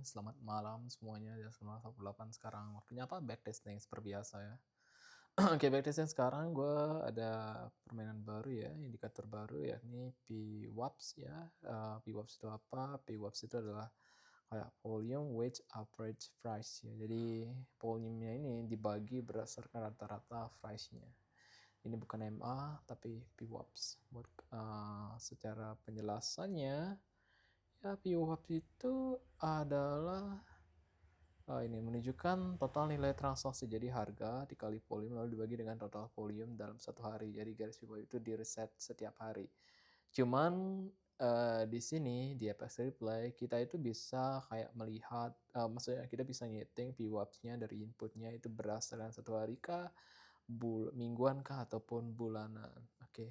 selamat malam semuanya ya, 9.48 sekarang waktunya apa, backtesting seperti biasa ya. Oke, backtesting sekarang gue ada permainan baru ya, indikator baru yakni PWAPS ya. PWAPS itu apa? PWAPS itu adalah kayak volume, weight, average price ya. Jadi volumenya ini dibagi berdasarkan rata-rata price-nya. Ini bukan MA tapi PWAPS. Secara penjelasannya, ya PWAPS itu adalah ini menunjukkan total nilai transaksi. Jadi harga dikali volume lalu dibagi dengan total volume dalam satu hari. Jadi garis bawah itu di reset setiap hari. Cuman di sini di Apex Replay kita itu bisa kayak melihat, maksudnya kita bisa nyeting VWAPs-nya dari inputnya itu berdasarkan satu hari kah, mingguan kah, ataupun bulanan. Oke.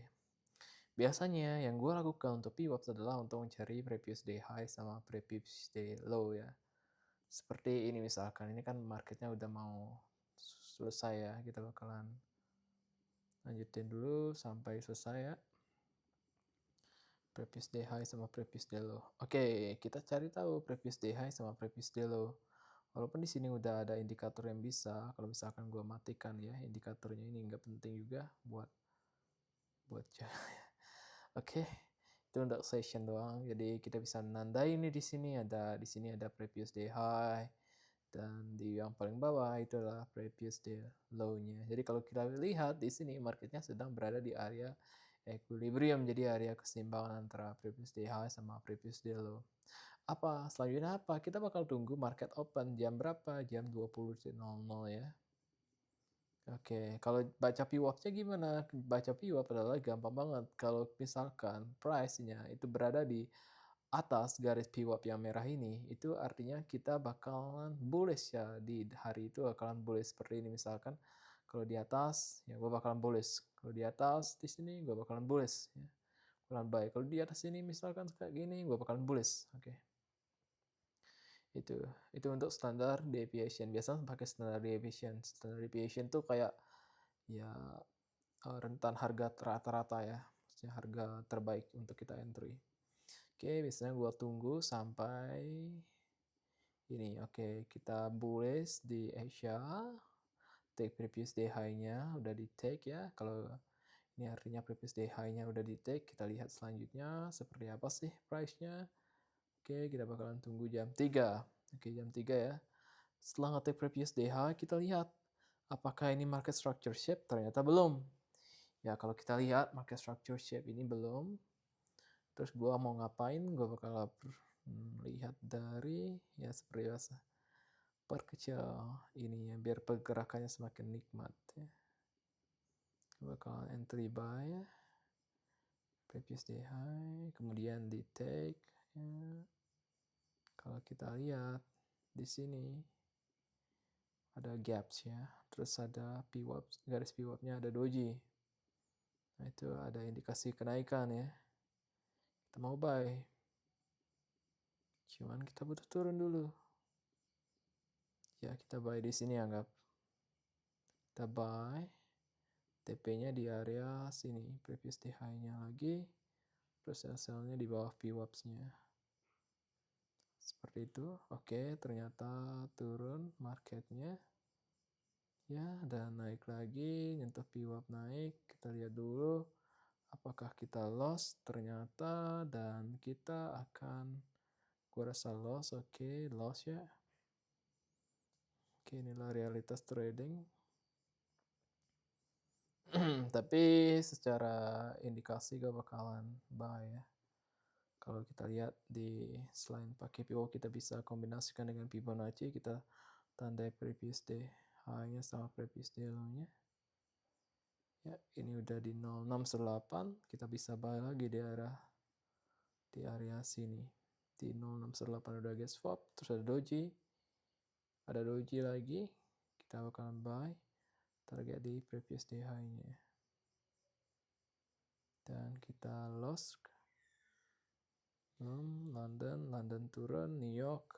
Biasanya yang gue lakukan untuk VWAPs adalah untuk mencari previous day high sama previous day low ya. Seperti ini misalkan, ini kan marketnya udah mau selesai ya, kita bakalan lanjutin dulu sampai selesai ya. Previous day high sama previous day low. Oke, kita cari tahu previous day high sama previous day low. Walaupun di sini udah ada indikator yang bisa, kalau misalkan gue matikan ya, indikatornya ini nggak penting juga buat Oke, itu untuk session doang. Jadi kita bisa nandai ini di sini ada previous day high, dan di yang paling bawah itu adalah previous day low-nya. Jadi kalau kita lihat di sini marketnya sedang berada di area equilibrium, jadi area keseimbangan antara previous day high sama previous day low. Selanjutnya apa? Kita bakal tunggu market open jam berapa? Jam 20.00 ya. Oke, kalau baca PWAP-nya gimana? Baca PWAP adalah gampang banget. Kalau misalkan price-nya itu berada di atas garis PWAP yang merah ini, itu artinya kita bakalan bullish ya, di hari itu bakalan bullish seperti ini. Misalkan kalau di atas, ya gue bakalan bullish. Kalau di atas, di sini gue bakalan bullish. Ya. Bakalan buy. Kalau di atas sini misalkan kayak gini, gue bakalan bullish. Oke. Itu untuk standar deviation. Biasanya pakai standar deviation. Standar deviation tuh kayak ya rentan harga rata-rata ya, maksudnya harga terbaik untuk kita entry. Oke, biasanya gua tunggu sampai ini. Oke, kita bullish di Asia, take previous day high-nya udah di take ya. Kalau ini artinya previous day high-nya udah di take, kita lihat selanjutnya seperti apa sih price-nya. Oke, kita bakalan tunggu jam 3. Oke, jam 3 ya. Setelah nge-take previous day high, kita lihat apakah ini market structure shape. Ternyata belum. Ya, kalau kita lihat market structure shape ini belum. Terus gua mau ngapain? Gua bakal lihat dari ya seperti biasa. Perkecil ini ya biar pergerakannya semakin nikmat ya. Gua bakal entry buy ya. Previous day high, kemudian di take ya. Kalau kita lihat di sini ada gaps ya. Terus ada PWAP, garis PWAP-nya ada doji. Nah, itu ada indikasi kenaikan ya. Kita mau buy. Cuman kita butuh turun dulu. Ya, kita buy di sini anggap. Kita buy. TP-nya di area sini. Previous day high-nya lagi. Terus sell-nya di bawah PWAPS-nya. Seperti itu. Oke, ternyata turun marketnya. Ya, dan naik lagi. Nyentuh PWAP naik. Kita lihat dulu. Apakah kita loss? Ternyata. Dan kita akan... Gua rasa loss. Oke, loss ya. Oke, inilah realitas trading. Tapi secara indikasi gak bakalan buy ya. Kalau kita lihat di selain pakai PO, kita bisa kombinasikan dengan Fibonacci, kita tandai previous day high-nya sama previous day low-nya. Ya, ini udah di 0618, kita bisa buy lagi di area sini. Di 0618 udah get swap, terus ada doji. Ada doji lagi, kita bakalan buy. Target di previous day high-nya. Dan kita loss. London turun, New York.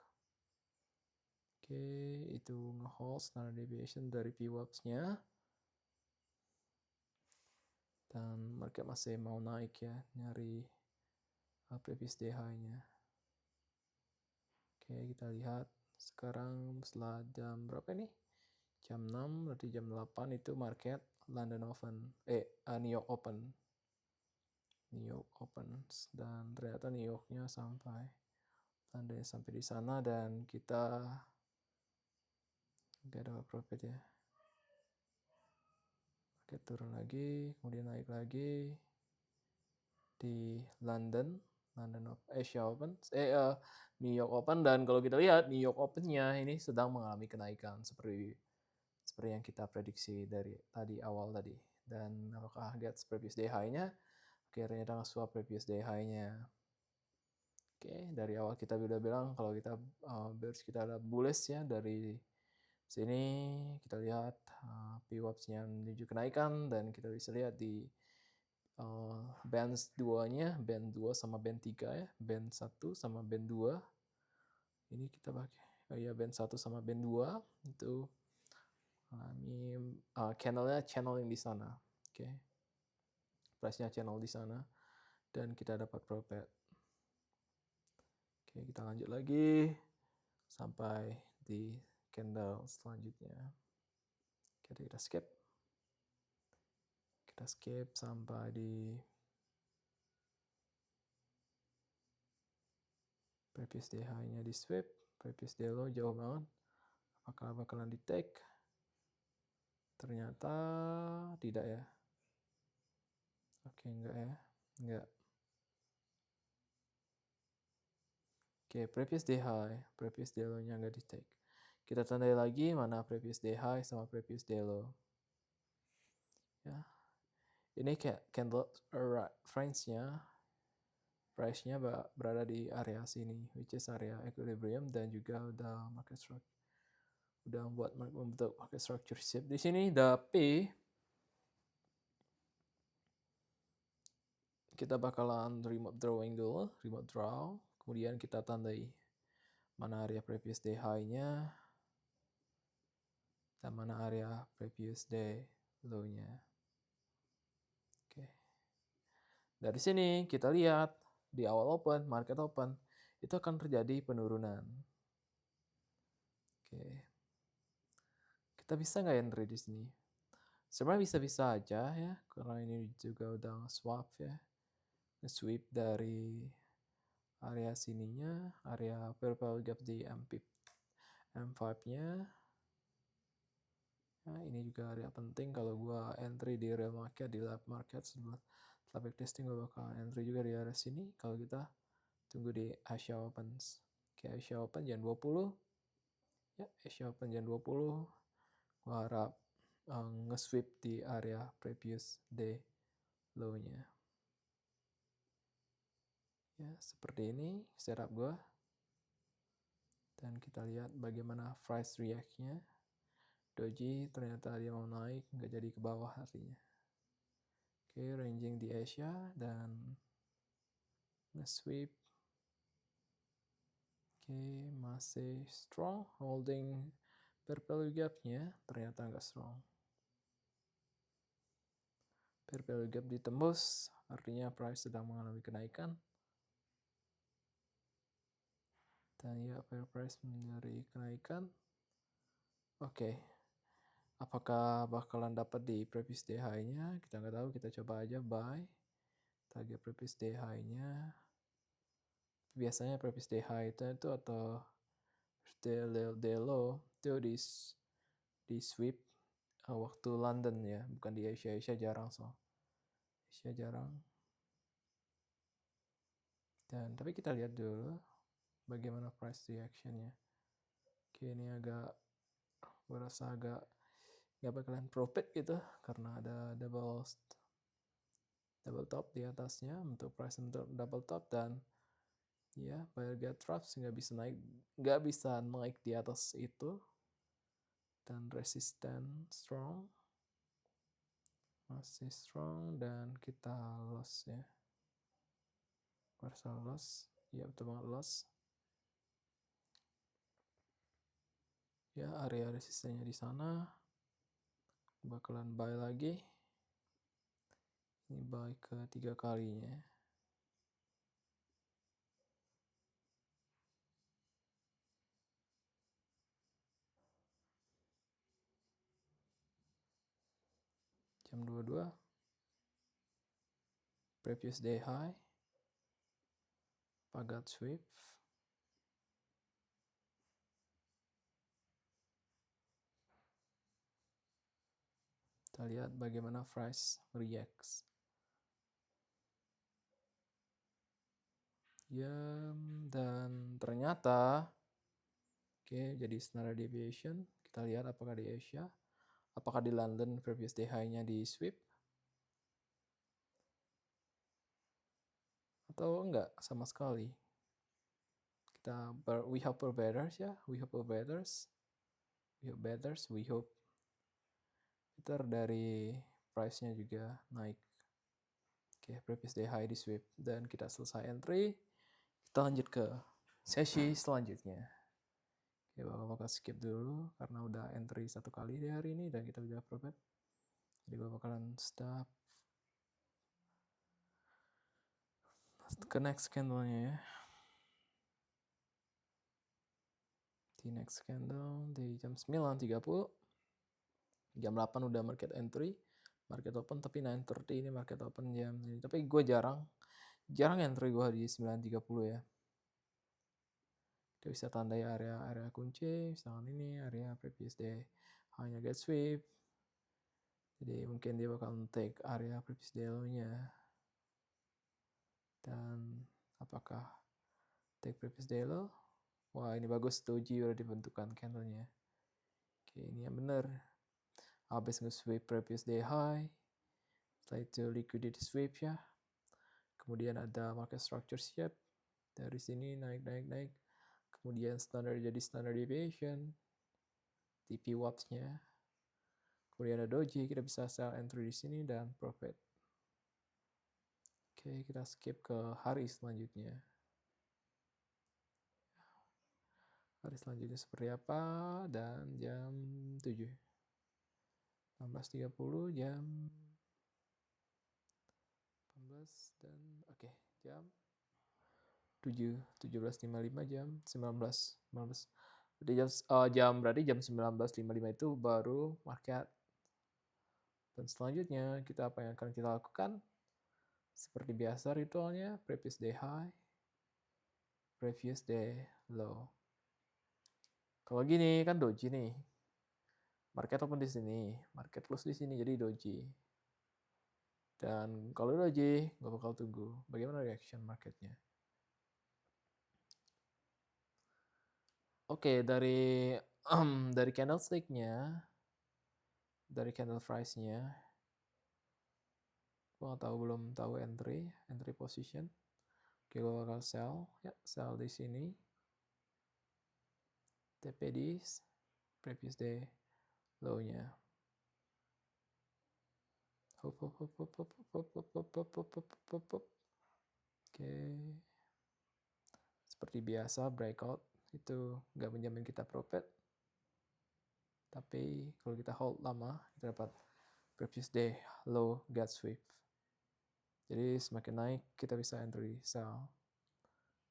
Oke, itu nge-hold standard deviation dari VWAPs-nya. Dan market masih mau naik ya, nyari previous day high-nya. Oke, Oke, kita lihat sekarang setelah jam berapa ini? Jam 6, berarti jam 8 itu market London Open. New York Open. New York Open. Dan ternyata New Yorknya sampai di sana dan kita nggak dapat profit ya. Oke, turun lagi, kemudian naik lagi di London Asia Open, New York Open, dan kalau kita lihat New York Open-nya ini sedang mengalami kenaikan seperti yang kita prediksi dari awal tadi. Dan apakah gets previous day high-nya? Oke, ternyata nge-swap previous day high-nya. Oke, dari awal kita udah bilang kalau kita bears kita ada bullish ya. Dari sini kita lihat VWAPs-nya menuju kenaikan dan kita bisa lihat di band 2-nya, band 2 sama band 3 ya, band 1 sama band 2. Ini kita pakai band 1 sama band 2 itu channeling di sana. Oke. Price-nya channel di sana dan kita dapat profit. Oke, kita lanjut lagi sampai di candle selanjutnya. Oke, kita skip. Kita skip sampai di previous day high-nya di sweep, previous day low jauh banget. Apakah bakalan di take? Ternyata tidak ya. Oke, enggak ya. Enggak. Oke, previous day high, previous day low-nya enggak di take. Kita tandai lagi mana previous day high sama previous day low. Ya. Ini kayak candle range-nya, price-nya berada di area sini, which is area equilibrium, dan juga udah market structure, udah membentuk market structure shape di sini. Tapi kita bakalan remote drawing dulu, remote draw, kemudian kita tandai mana area previous day high-nya dan mana area previous day low-nya. Oke. Dari sini kita lihat di awal open, market open, itu akan terjadi penurunan. Oke. Kita bisa nggak entry di sini? Sebenarnya bisa-bisa aja ya, karena ini juga udah swap ya. Sweep dari area sininya, area purple gap di M5-nya. Nah, ini juga area penting kalau gua entry di real market, di live market setelah backtesting gua bakal entry juga di area sini. Kalau kita tunggu di Asia Opens. Oke, Asia Open jam 20. Ya, Asia Open jam 20. Gua harap nge-sweep di area previous day low-nya. Ya, seperti ini setup gua. Dan kita lihat bagaimana price react-nya. Doji ternyata dia mau naik, nggak jadi ke bawah artinya. Oke, ranging di Asia dan nge-sweep. Oke, masih strong, holding purple gap-nya ternyata nggak strong. Purple gap ditembus, artinya price sedang mengalami kenaikan. Dan ya, price menjadi kenaikan. Oke. Apakah bakalan dapat di previous day high-nya? Kita nggak tahu, kita coba aja buy. Target previous day high-nya. Biasanya previous day high itu atau day low itu di sweep waktu London ya, bukan di Asia. Asia jarang Asia jarang. Dan tapi kita lihat dulu bagaimana price reaction-nya. Oke, ini berasa agak nggak bakalan profit gitu karena ada double top di atasnya untuk price untuk double top, dan ya buyer get traps nggak bisa naik di atas itu, dan resisten strong, masih strong, dan kita loss ya, partial loss, ya betul banget loss ya. Area resistennya di sana, bakalan buy lagi, ini buy ke 3 kalinya. jam 22 previous day high, Pagat sweep, kita lihat bagaimana price reacts. Dan ternyata jadi standard deviation, kita lihat apakah di Asia, apakah di London previous day high-nya di sweep atau enggak sama sekali. We hope for betters ya, we hope Ether dari price-nya juga naik. Previous day high di sweep dan kita selesai entry. Kita lanjut ke sesi selanjutnya. Bakal skip dulu karena udah entry satu kali di hari ini dan kita udah profit. Jadi gue bakalan stop ke next candle-nya ya. Di next candle di jam 9.30. Jam 8 udah market entry. Market open, tapi 9.30 ini market open jam ini. Tapi gue jarang entry gue di 9.30 ya. Kita bisa tandai area kunci, misalkan ini area previous day hanya get sweep. Jadi mungkin dia bakal take area previous day low-nya. Dan apakah take previous day low? Wah, ini bagus, doji udah dibentukkan candle-nya. Ini yang benar. Habis nge-sweep previous day high. Setelah itu liquidity sweep ya. Kemudian ada market structure shape. Dari sini naik. Kemudian jadi standard deviation. TP watts-nya. Kemudian ada doji, kita bisa sell entry di sini dan profit. Kita skip ke hari selanjutnya. Hari selanjutnya seperti apa? Dan jam 7. 16.30 jam 18 dan jam 7, 17.55 jam 19. Berarti jam 19.55 itu baru market. Dan selanjutnya apa yang akan kita lakukan? Seperti biasa ritualnya, previous day high, previous day low. Kalau gini kan doji nih. Market open di sini, market close di sini, jadi doji. Dan kalau doji, nggak bakal tunggu. Bagaimana reaction marketnya? Dari candlestick-nya, dari candle price-nya, gue belum tahu entry position. Gue bakal sell di sini. TP di previous day low-nya. Seperti biasa breakout itu nggak menjamin kita profit. Tapi kalau kita hold lama, kita dapat previous day low get sweep. Jadi semakin naik kita bisa entry sell.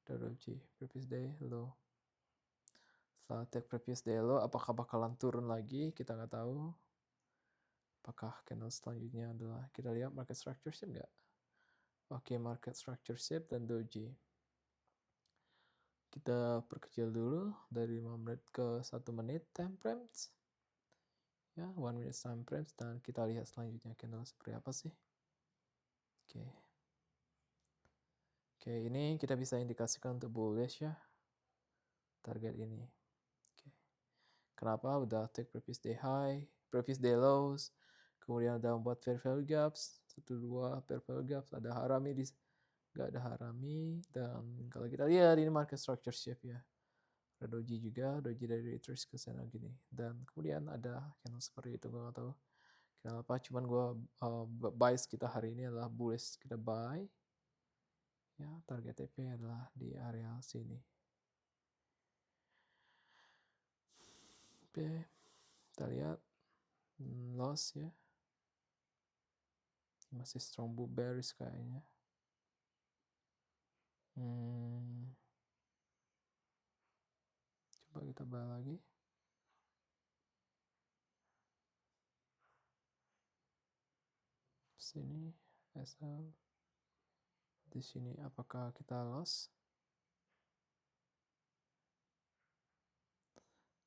Doji previous day low. Setelah take previous day low, apakah bakalan turun lagi? Kita nggak tahu. Apakah candle selanjutnya adalah kita lihat market structure shape nggak? Market structure shape dan doji. Kita perkecil dulu dari 5 menit ke 1 menit time frames. Ya, 1 minute time frames dan kita lihat selanjutnya candle seperti apa sih. Ini kita bisa indikasikan untuk bullish ya. Target ini. Kenapa? Udah take previous day high, previous day lows, kemudian udah membuat fair value gaps, 1-2 fair value gaps, ada harami nggak ada harami, dan kalau kita lihat ini market structure shape ya. Ada doji juga, doji dari retrace ke sana gini. Dan kemudian ada candle seperti itu, gue nggak tahu kenapa, cuman gue bias kita hari ini adalah bullish, kita buy. Ya, target TP adalah di area sini. Kita lihat loss ya. Masih strong bearish kayaknya. Coba kita balik lagi. sini SL. Di sini apakah kita loss?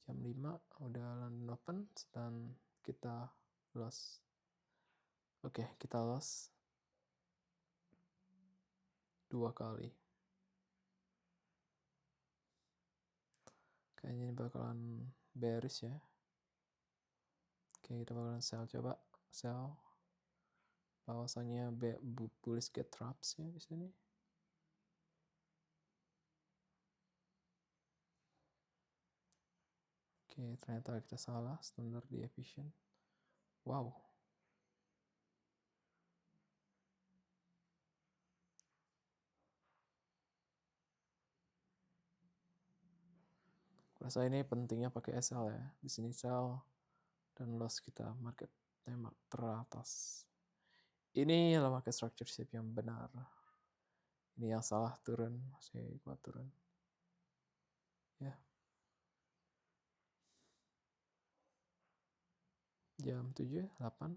Jam 5 udah London Open dan kita loss. Oke, kita loss 2 kali. Kayaknya ini bakalan bearish ya. Oke, kita bakalan sell, coba sell. Bahwasanya bullish get traps ya di sini. Oke, ternyata kita salah, standar deviation. Wow. Rasa ini pentingnya pakai SL ya. Di sini sell dan loss kita market tembak teratas. Ini adalah market structure shape yang benar. Ini yang salah turun, saya kuat turun. Ya. Jam 7, 8.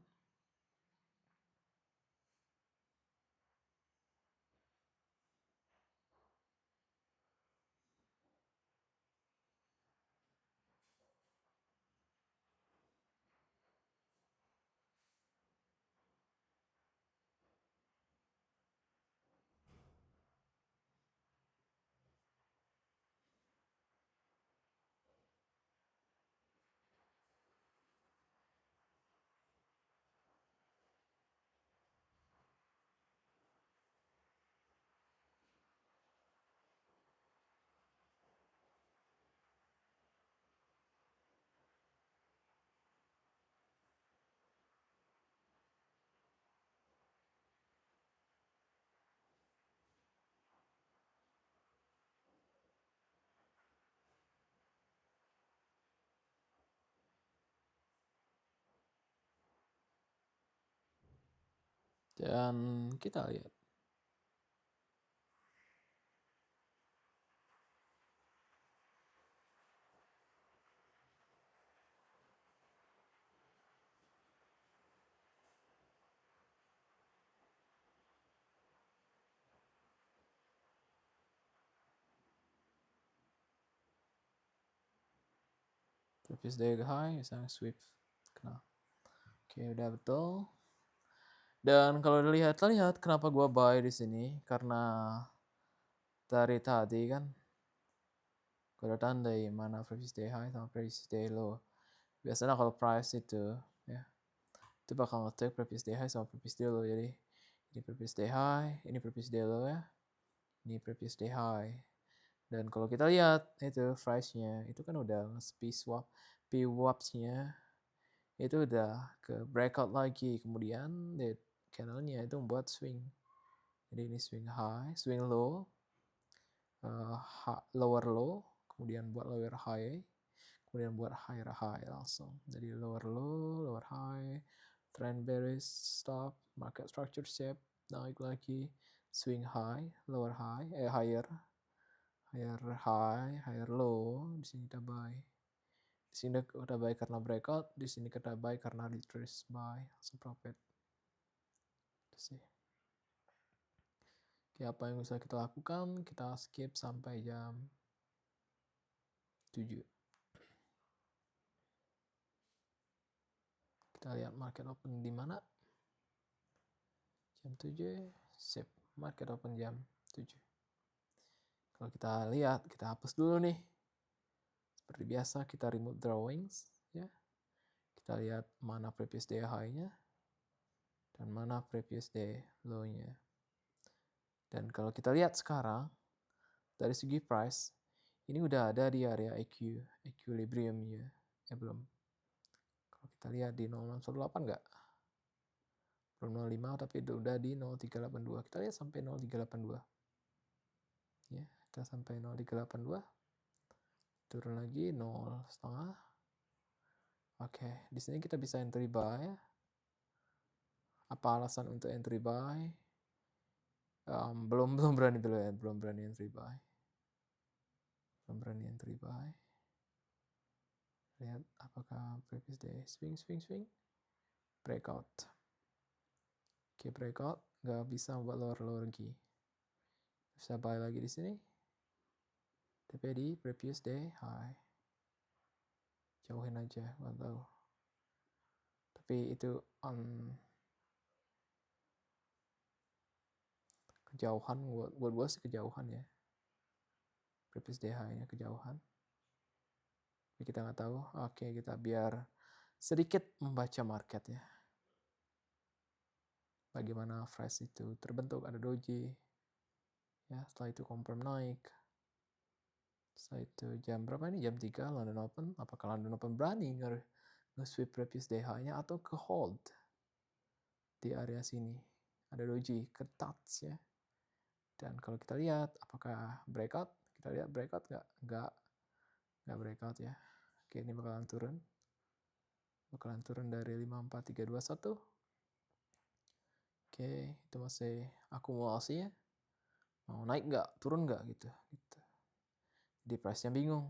Dan kita lihat. Previous day high, misalnya sweep. Kena. Oke, udah betul. Dan kalau dilihat kenapa gua buy di sini? Karena dari tadi kan gua udah tandai mana previous day high sama previous day low. Biasanya kalau price itu ya itu bakal nge-take previous day high sama previous day low. Jadi ini previous day high, ini previous day low ya. Ini previous day high. Dan kalau kita lihat itu price-nya itu kan udah PWAPs-nya itu udah ke breakout lagi, kemudian candle-nya itu membuat swing. Jadi ini swing high, swing low, lower low, kemudian buat lower high, kemudian buat higher high langsung. Jadi lower low, lower high, trend bearish, stop, market structure shape, naik lagi, swing high, lower high, higher high, higher low. Di sini kita buy. Di sini kita buy karena breakout, di sini kita buy karena retrace buy, langsung profit. Itu sih. Oke, apa yang bisa kita lakukan? Kita skip sampai jam 7. Kita lihat market open di mana. Jam 7, sip. Market open jam 7. Kalau kita lihat, kita hapus dulu nih. Seperti biasa, kita remove drawings. Ya. Kita lihat mana previous day high-nya. Dan mana previous day low-nya. Dan kalau kita lihat sekarang, dari segi price, ini udah ada di area equilibrium-nya. Belum. Kalau kita lihat di 0618 nggak? Belum 05 tapi udah di 0382. Kita lihat sampai 0382. Ya, kita sampai 0382. Turun lagi 0,5. Oke, di sini kita bisa entry buy. Apa alasan untuk entry buy? Belum berani dulu ya, belum berani entry buy. Belum berani entry buy. Lihat apakah previous day swing. Breakout. Oke, breakout nggak bisa buat lower lagi. Bisa buy lagi di sini. TP di previous day high. Jauhin aja, nggak tahu. Tapi itu kejauhan, buat gue sih kejauhan ya. Previous day high-nya kejauhan. Tapi kita nggak tahu. Oke, kita biar sedikit membaca market ya. Bagaimana fresh itu terbentuk, ada doji. Ya, setelah itu confirm naik. Setelah itu jam berapa ini? Jam 3 London Open. Apakah London Open berani nge-sweep previous day high-nya atau ke hold di area sini? Ada doji, ketat ya. Dan kalau kita lihat apakah breakout, kita lihat breakout nggak breakout ya. Oke, ini bakalan turun dari 54321. Oke, itu masih akumulasi ya. Mau naik nggak, turun nggak gitu. Jadi price-nya bingung.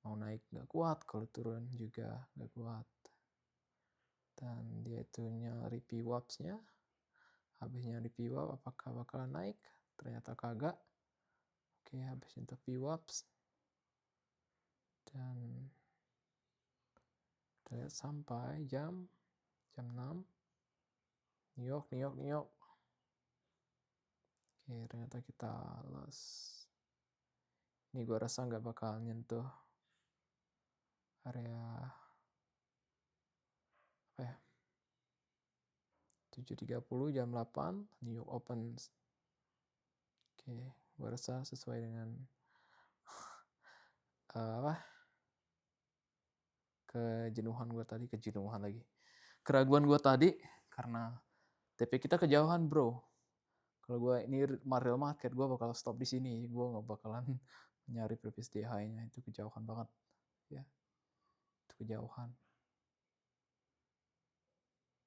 Mau naik nggak kuat, kalau turun juga nggak kuat. Dan dia itu nyari VWAPs-nya. Habis nyari VWAP, apakah bakalan naik? Ternyata kagak. Oke, habis untuk VWAPs. Dan kita lihat sampai jam 6. New York. Oke, ternyata kita loss. Ini gue rasa nggak bakal nyentuh area apa ya? 7.30 jam 8 New York Open. Oke, gue rasa sesuai dengan keraguan gue tadi karena TP kita kejauhan bro. Kalau gue ini real market, gue bakal stop di sini. Gue nggak bakalan nyari previous day high-nya, itu kejauhan banget ya. Itu kejauhan.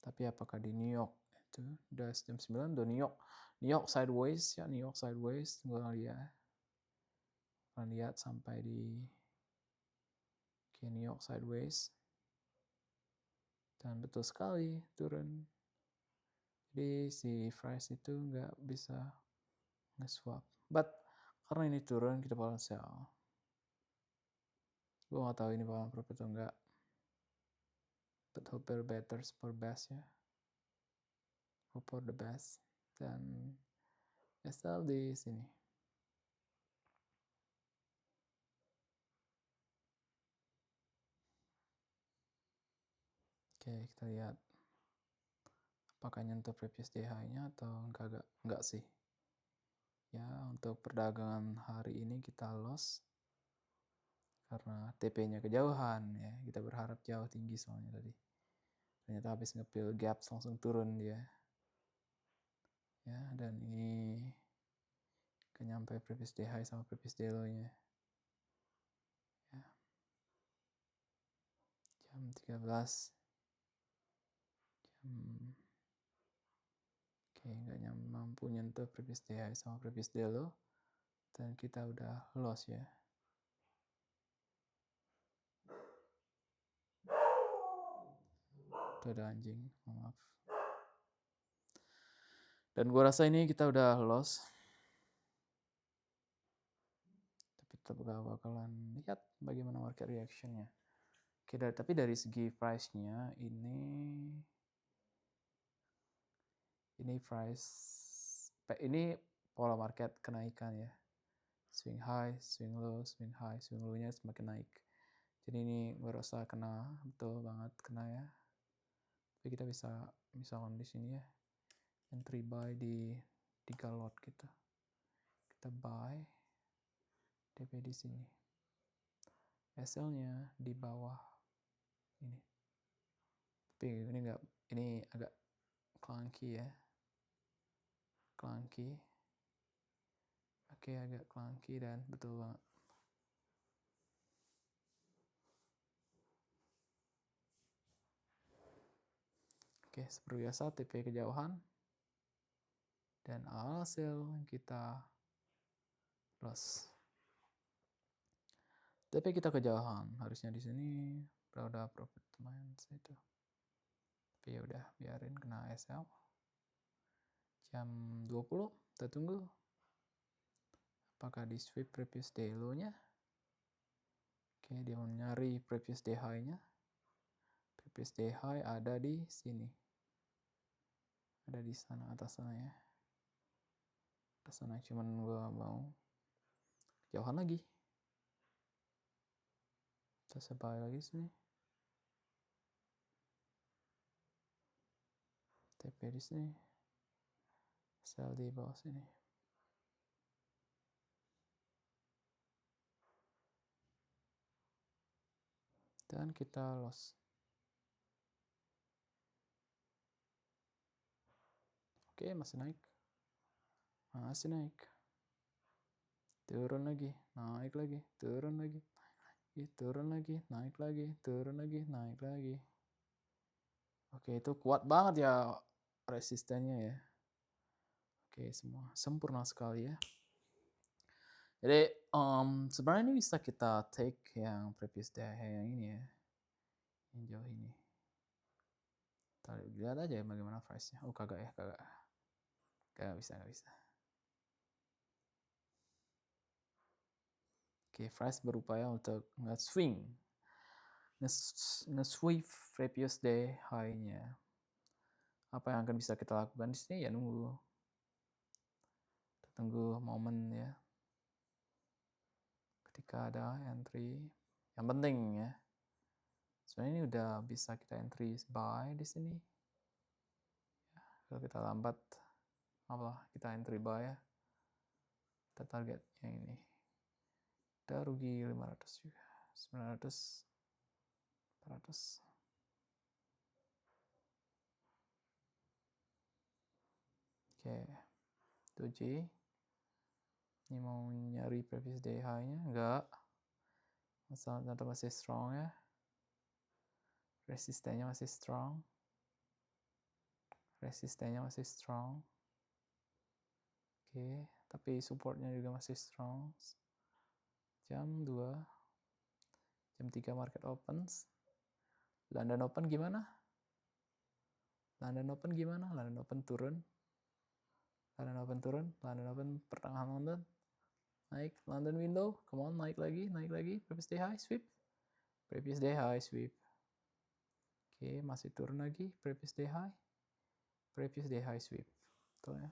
Tapi apakah di New York itu udah jam 9 udah New York sideways ya, New York sideways. Gue lihat sampai di New York sideways. Dan betul sekali turun. Jadi si price itu nggak bisa nge-swap. But karena ini turun, kita bakal sell. Gue nggak tahu ini bakalan profit atau enggak. But hope for better, for best ya. Hope for the best. Dan sell di sini. Oke, kita lihat apakah nyentuh previous day high-nya atau enggak sih. Ya, untuk perdagangan hari ini kita loss karena TP-nya kejauhan ya. Kita berharap jauh tinggi soalnya tadi. Ternyata habis nge-fill gaps langsung turun dia. Ya, dan ini nyampe previous day high sama previous day low-nya. Ya. Jam 13. Oke, nggak mampu nyentuh previous day high sama previous day low. Dan kita udah loss ya. Itu ada anjing, maaf. Dan gue rasa ini kita udah loss. Tapi tetap bakalan lihat bagaimana market reaction-nya. Oke, tapi dari segi price-nya ini pola market kenaikan ya. Swing high, swing low, swing high, swing low-nya semakin naik. Jadi ini gue rasa betul banget kena ya. Tapi kita bisa misalkan di sini ya. Entry buy di 3 lot gitu. Kita buy DP di sini. SL-nya di bawah ini. Tapi ini agak clunky ya. Oke, agak clunky dan betul banget. Oke, seperti biasa TP kejauhan. Dan hasil kita loss. TP kita kejauhan, harusnya di sini udah profit lumayan itu. Tapi ya udah biarin kena SL. jam 20 kita tunggu apakah di sweep previous day low-nya. Oke, dia mau nyari previous day high-nya. Previous day high ada di sini, ada di sana, atas sana ya, atas sana. Cuman gua mau jauhan lagi, kita sebai lagi sini, TP di sini, sell di bawah sini. Dan kita loss. Oke, masih naik. Masih naik. Turun lagi, naik lagi, turun lagi. Turun lagi, naik lagi, turun lagi, naik lagi. Oke, itu kuat banget ya resistennya ya. Oke, semua sempurna sekali ya. Jadi sebenarnya ini bisa kita take yang previous day yang ini ya, yang jauh ini. Kita lihat aja bagaimana price-nya. Oh kagak ya, kagak bisa, nggak bisa. Oke, price berupaya untuk nge-swing, nge-sweep previous day high-nya. Apa yang akan bisa kita lakukan di sini ya nunggu. Kita tunggu momen ya. Ketika ada entry, yang penting ya. Sebenarnya ini udah bisa kita entry buy di sini. Ya, kalau kita lambat, apalah kita entry buy ya. Kita target yang ini. Udah rugi 500 juga. 900, 400. Oke, doji. Ini mau nyari previous day high-nya, enggak. Masalah masih strong ya. Resistennya masih strong. Resistennya masih strong. Oke, tapi supportnya juga masih strong. Jam 2. Jam 3 market opens. London Open gimana? London Open gimana? London Open turun. London Open turun. London Open pertengahan London. Naik. London window. Come on, naik lagi. Naik lagi. Previous day high, sweep. Previous day high, sweep. Oke, masih turun lagi. Previous day high. Previous day high, sweep. Tuh ya.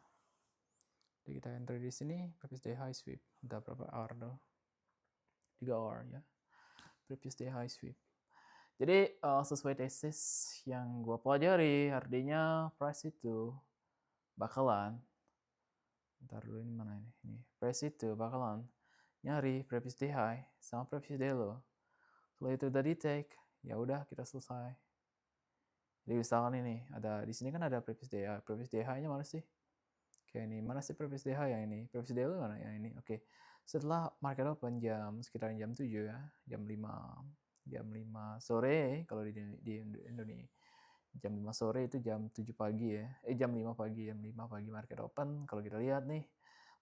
Jadi kita enter di sini. Previous day high, sweep. Udah berapa hour tuh? 3 hour ya. Previous day high, sweep. Jadi sesuai tesis yang gue pelajari, artinya price itu bakalan, ntar dulu ini mana ini, price itu bakalan nyari previous day high sama previous day low. Kalau itu udah di take, ya udah kita selesai. Jadi misalkan ini ada di sini kan ada previous day high-nya mana sih? Oke, ini mana sih previous day high yang ini? Previous day low mana yang ini? Oke. Setelah market open sekitar jam 7 ya, jam 5 sore kalau di Indonesia. Jam 5 sore itu jam 7 pagi ya. Jam 5 pagi, market open. Kalau kita lihat nih,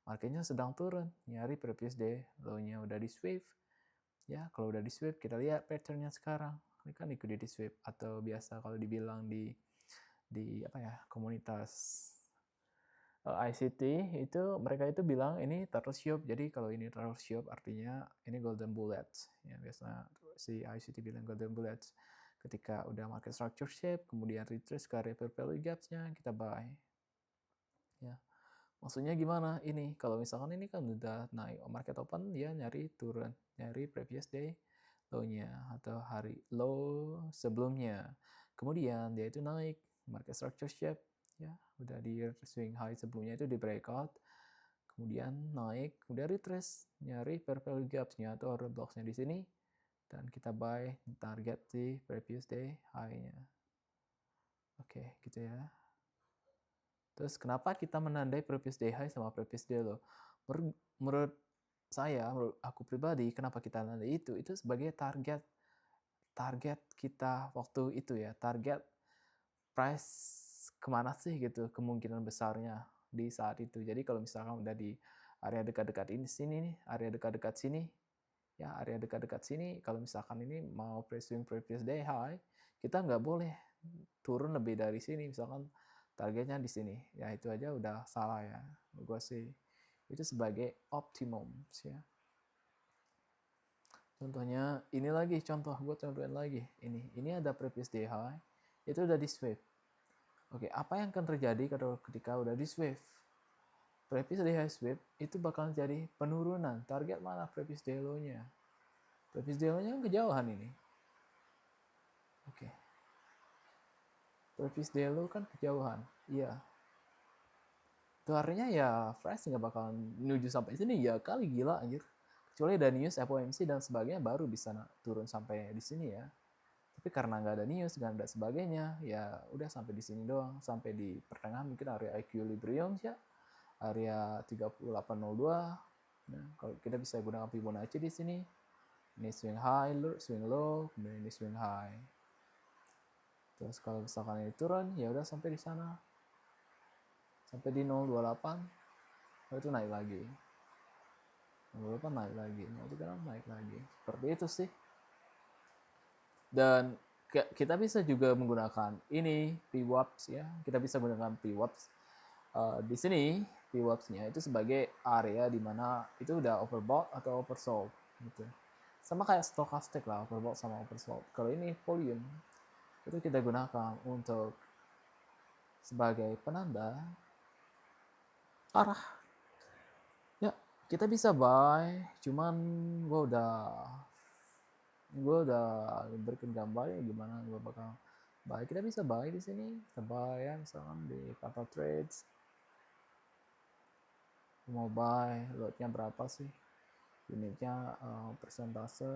marketnya sedang turun, nyari previous day low-nya udah di sweep. Ya, kalau udah di sweep kita lihat pattern-nya sekarang. Ini kan liquidity sweep atau biasa kalau dibilang di apa ya, komunitas ICT itu mereka itu bilang ini turtle shop. Jadi kalau ini turtle shop artinya ini golden bullets. Ya biasanya si ICT bilang golden bullets. Ketika udah market structure shape, kemudian retrace ke area value gaps-nya, kita buy. Ya. Maksudnya gimana? Ini kalau misalkan ini kan udah naik market open, dia nyari turun, nyari previous day low-nya atau hari low sebelumnya. Kemudian dia itu naik market structure shape, ya udah di swing high sebelumnya itu di breakout, kemudian naik, udah retrace, nyari value gaps-nya atau order blocks-nya di sini, dan kita buy target di previous day high-nya. Oke, gitu ya. Terus kenapa kita menandai previous day high sama previous day low? Menurut saya, menurut aku pribadi, kenapa kita nandai itu sebagai target kita waktu itu ya, target price kemana sih gitu kemungkinan besarnya di saat itu. Jadi kalau misalkan udah di area dekat-dekat ini sini nih, area dekat-dekat sini, ya area dekat-dekat sini, kalau misalkan ini mau swing previous day high, kita nggak boleh turun lebih dari sini, misalkan targetnya di sini. Ya itu aja udah salah ya. Gue sih itu sebagai optimum ya. Contohnya ini lagi, gue contohin lagi. Ini ada previous day high, itu udah di sweep. Oke, apa yang akan terjadi ketika udah di sweep? Previous day high sweep itu bakal jadi penurunan. Target mana previous day low-nya? Previous day low-nya kan kejauhan ini. Oke. Previous day low kan kejauhan. Iya. Itu artinya ya fresh nggak bakal menuju sampai sini ya kali, gila anjir. Kecuali ada news FOMC dan sebagainya baru bisa turun sampai di sini ya. Tapi karena nggak ada news, nggak ada sebagainya, ya udah sampai di sini doang. Sampai di pertengahan mungkin area equilibrium ya, area 3802. Nah, kalau kita bisa gunakan Fibonacci di sini. Ini swing high, swing low, kemudian ini swing high. Terus kalau misalkan ini turun, ya udah sampai di sana. Sampai di 028, itu naik lagi. 028 naik lagi, 036 naik lagi. Seperti itu sih. Dan kita bisa juga menggunakan ini VWAPs ya. Kita bisa menggunakan VWAPs. Di sini VWAPs-nya itu sebagai area di mana itu udah overbought atau oversold gitu. Sama kayak stochastic lah, overbought sama oversold. Kalau ini volume itu kita gunakan untuk sebagai penanda arah. Ya, kita bisa buy, cuman gue udah berikan gambarnya gimana gue bakal buy. Kita bisa buy di sini, kita buy ya, misalkan di Papa Trades. Mau buy, lotnya berapa sih? Unitnya persentase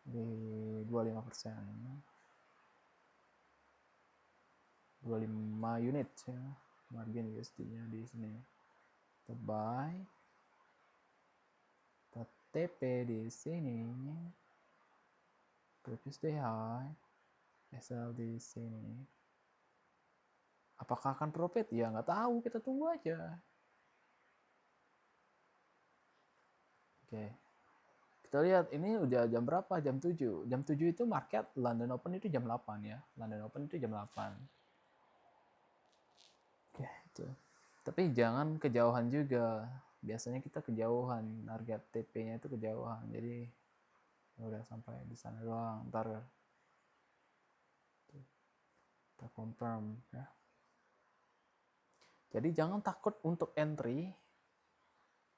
di 25%. 25 unit ya, margin USD-nya di sini. Kita buy, kita TP di sini, previous day high, SL di sini. Apakah akan profit? Ya nggak tahu, kita tunggu aja. Oke. Kita lihat ini udah jam berapa? Jam 7. Jam 7 itu market London Open itu jam 8 ya. London Open itu jam 8. Oke, itu. Tapi jangan kejauhan juga. Biasanya kita kejauhan, target TP-nya itu kejauhan. Jadi udah sampai di sana doang. Ntar kita confirm ya. Jadi jangan takut untuk entry,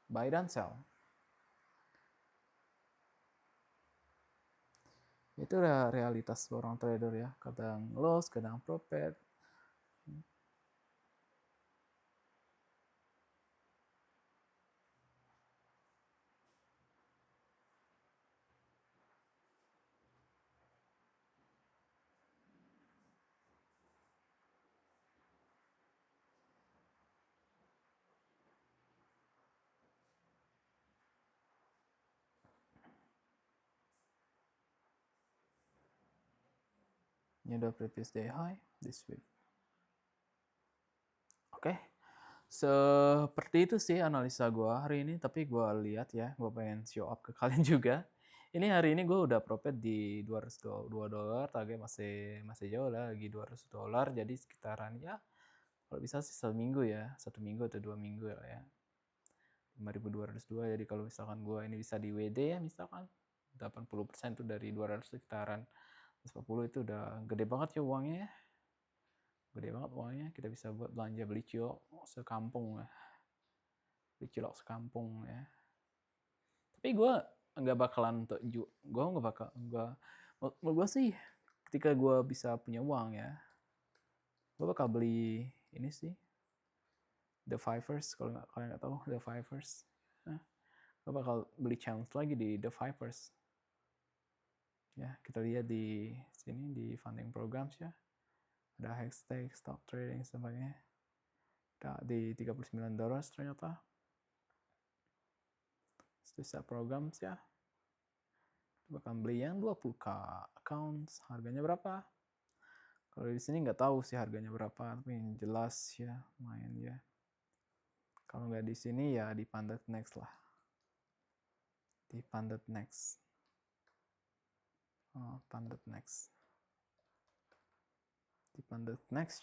buy dan sell. Itu udah realitas seorang trader ya. Kadang loss, kadang profit. Ini udah previous day high this week. Oke. Seperti itu sih analisa gue hari ini, tapi gue lihat ya, gue pengen show up ke kalian juga. Ini hari ini gue udah profit di $202, target masih jauh lah, lagi $200, jadi sekitaran ya kalau bisa sih 1 minggu ya, 1 minggu atau 2 minggu lah ya. 5.202, jadi kalau misalkan gue ini bisa di WD ya, misalkan 80% itu dari 200 sekitaran 140 itu udah gede banget ya uangnya ya. Gede banget uangnya, kita bisa buat belanja beli cilok sekampung ya. Beli cilok sekampung ya. Tapi gue nggak bakalan gue nggak bakal, menurut gue sih ketika gue bisa punya uang ya, gue bakal beli ini sih, The Fivers. Kalau kalian nggak tahu The Fivers, gue bakal beli challenge lagi di The Fivers. Ya, kita lihat di sini di funding programs ya. Ada hashtag stock trading sebagainya. Di $39 ternyata. Bisa programs ya. Bakal beli yang 20k accounts. Harganya berapa? Kalau di sini nggak tahu sih harganya berapa, tapi yang jelas ya main ya. Kalau nggak di sini ya di Pandit Next lah. Di Pandit Next. Oh, Pandit Next. Di Pandit Next.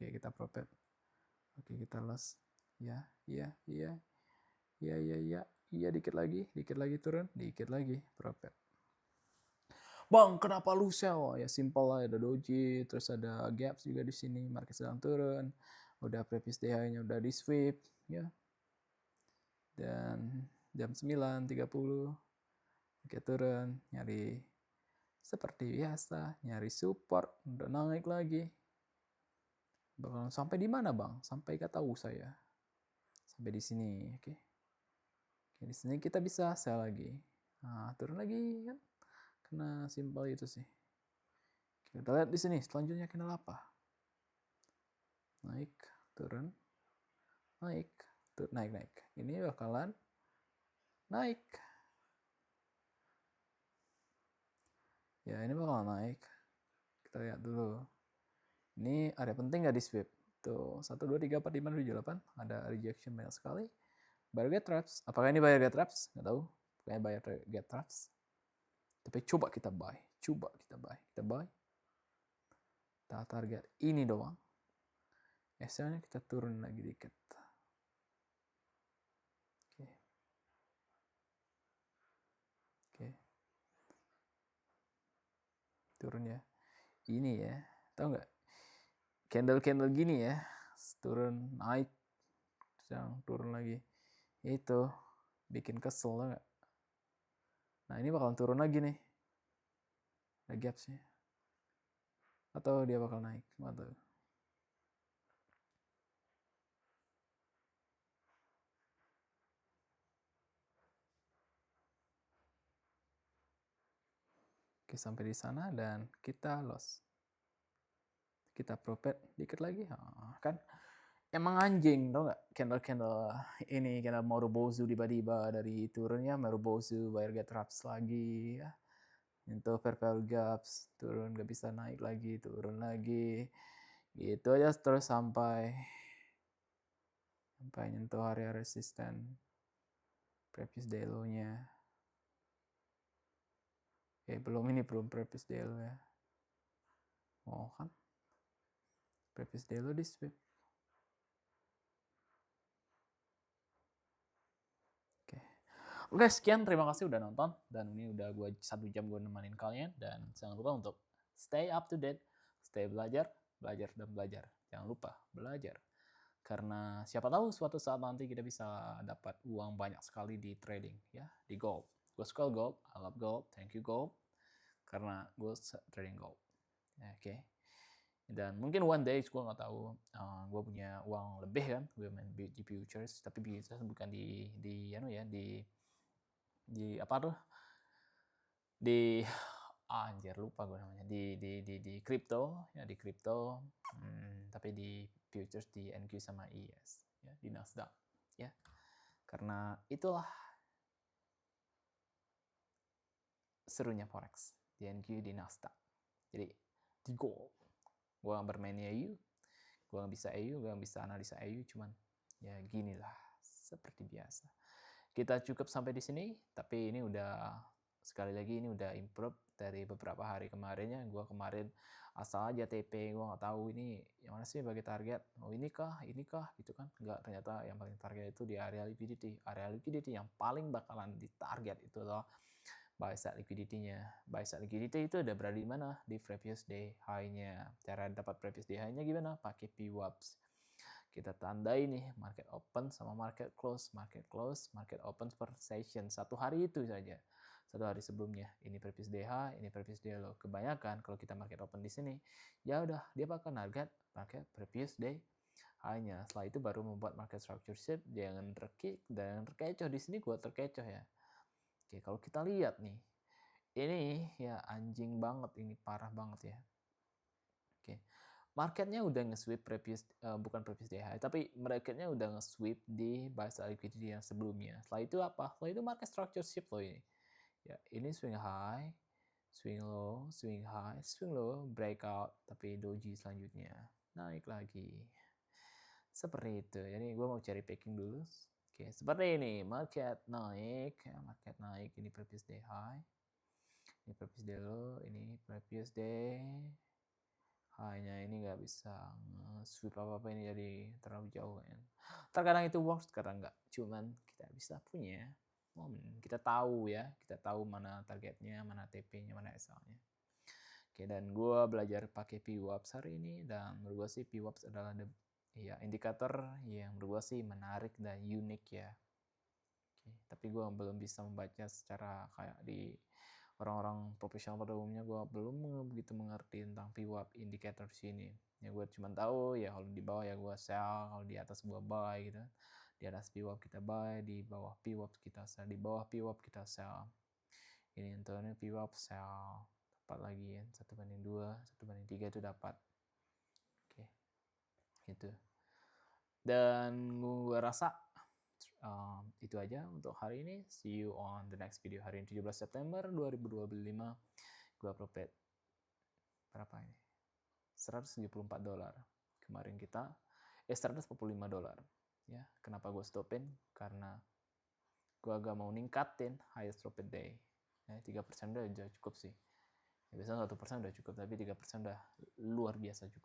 Oke, kita profit. Oke, kita loss. Ya, iya, dikit lagi turun, dikit lagi profit. Bang, kenapa lu sell? Ya simple lah, ada doji, terus ada gaps juga di sini, market sedang turun, udah previous DH-nya udah di sweep, ya. Dan jam 9.30 oke turun, nyari seperti biasa, nyari support, udah naik lagi. Bang, sampai di mana, Bang? Sampai gak tahu saya. Sampai di sini, oke. Oke, di sini kita bisa sell lagi. Nah, turun lagi kan. Karena simple itu sih. Kita lihat di sini selanjutnya kenal apa? Naik, turun, naik, naik. Ini bakalan naik. Ya, ini bakalan naik. Kita lihat dulu. Ini area penting nggak di sweep? Tuh, 1, 2, 3, 4, 5, 6, 7, 8. Ada rejection banyak sekali. Buyer get traps. Apakah ini buyer get traps? Nggak tahu. Kayaknya buyer get traps. Tapi coba kita buy. Kita buy. Kita target ini doang. Esnya kita turun lagi dikit. Oke. Turun ya. Ini ya. Tahu nggak? Candle gini ya. Turun, naik. Sedang turun lagi. Itu bikin kesel nggak? Nah, ini bakal turun lagi nih. Ada gapsnya. Atau dia bakal naik. Atau oke, sampai di sana dan kita loss. Kita profit dikit lagi. Kan emang anjing, tau nggak? Candle ini candle Marubozu tiba-tiba dari turunnya Marubozu buyer get traps lagi ya. Nyentuh purple gaps, turun nggak bisa naik lagi, turun lagi. Gitu aja terus sampai nyentuh area resisten previous day low-nya. Belum previous day low ya. Oh kan? Previous day low di sweep. Oke, sekian. Terima kasih udah nonton. Dan ini udah 1 jam gue nemenin kalian. Dan jangan lupa untuk stay up to date. Stay belajar. Jangan lupa belajar. Karena siapa tahu suatu saat nanti kita bisa dapat uang banyak sekali di trading. Ya, di gold. Gue suka gold. I love gold. Thank you gold. Karena gue trading gold. Oke. Dan mungkin one day gue nggak tahu, gue punya uang lebih kan, gue main di futures, tapi futures bukan di apa tuh, di anjir lupa gue namanya, di crypto ya, tapi di futures di NQ sama IS ya, di Nasdaq ya, karena itulah serunya forex, di NQ di Nasdaq. Jadi di gold gue nggak bermain EU, gue nggak bisa EU, gue nggak bisa analisa EU, cuman ya ginilah seperti biasa. Kita cukup sampai di sini, tapi ini udah sekali lagi ini udah improve dari beberapa hari kemarinnya. Gue kemarin asal aja TP, gue nggak tahu ini yang mana sih bagi target. Oh ini kah gitu kan? Nggak, ternyata yang paling target itu di area liquidity. Area liquidity yang paling bakalan ditarget itu loh buy side liquidity-nya. Buy side liquidity itu udah berada di mana? Di previous day high-nya. Cara dapat previous day high-nya gimana? Pakai VWAPs. Kita tandai nih market open sama market close, market open per session. Satu hari itu saja. Satu hari sebelumnya. Ini previous day high, ini previous day low. Kebanyakan kalau kita market open di sini, ya udah dia bakal target market previous day high-nya. Setelah itu baru membuat market structure shape. Jangan terkecoh di sini, gua terkecoh ya. Oke, kalau kita lihat nih, ini ya anjing banget, ini parah banget ya. Oke, marketnya udah nge-sweep bukan previous day high, tapi marketnya udah nge-sweep di buy side liquidity yang sebelumnya. Setelah itu apa? Setelah itu market structure shift loh ini. Ya, ini swing high, swing low, swing high, swing low, breakout, tapi doji selanjutnya naik lagi. Seperti itu. Jadi gue mau cari packing dulu. Oke, seperti ini. Market naik. Ini previous day high. Ini previous day low. Ini previous day hanya ini nggak bisa sweep apa-apa ini jadi terlalu jauh ya. Terkadang itu works, kadang nggak. Cuman kita bisa punya momen, kita tahu ya, kita tahu mana targetnya, mana TP-nya, mana SL-nya. Oke, dan gue belajar pakai PWAPS hari ini, dan menurut gue sih PWAPS adalah indikator yang menurut gue sih menarik dan unik ya. Oke, tapi gue belum bisa membaca secara kayak di orang-orang profesional pada umumnya. Gue belum begitu mengerti tentang PWAP indicator sini. Ya gue cuma tahu ya kalau di bawah ya gue sell, kalau di atas gue buy gitu. Di atas PWAP kita buy, di bawah PWAP kita sell, di bawah PWAP kita sell. Ini contohnya PWAP sell, dapat lagi ya 1/2, 1/3 itu dapat. Oke, itu. Dan gue rasa itu aja untuk hari ini. See you on the next video. Hari ini 17 September 2025. Gue profit berapa ini? $174. Kemarin kita $145. Ya, kenapa gue stopin? Karena gue agak mau ningkatin highest profit day. Ya, 3% udah cukup sih. Ya, biasanya 1% udah cukup, tapi 3% udah luar biasa cukup.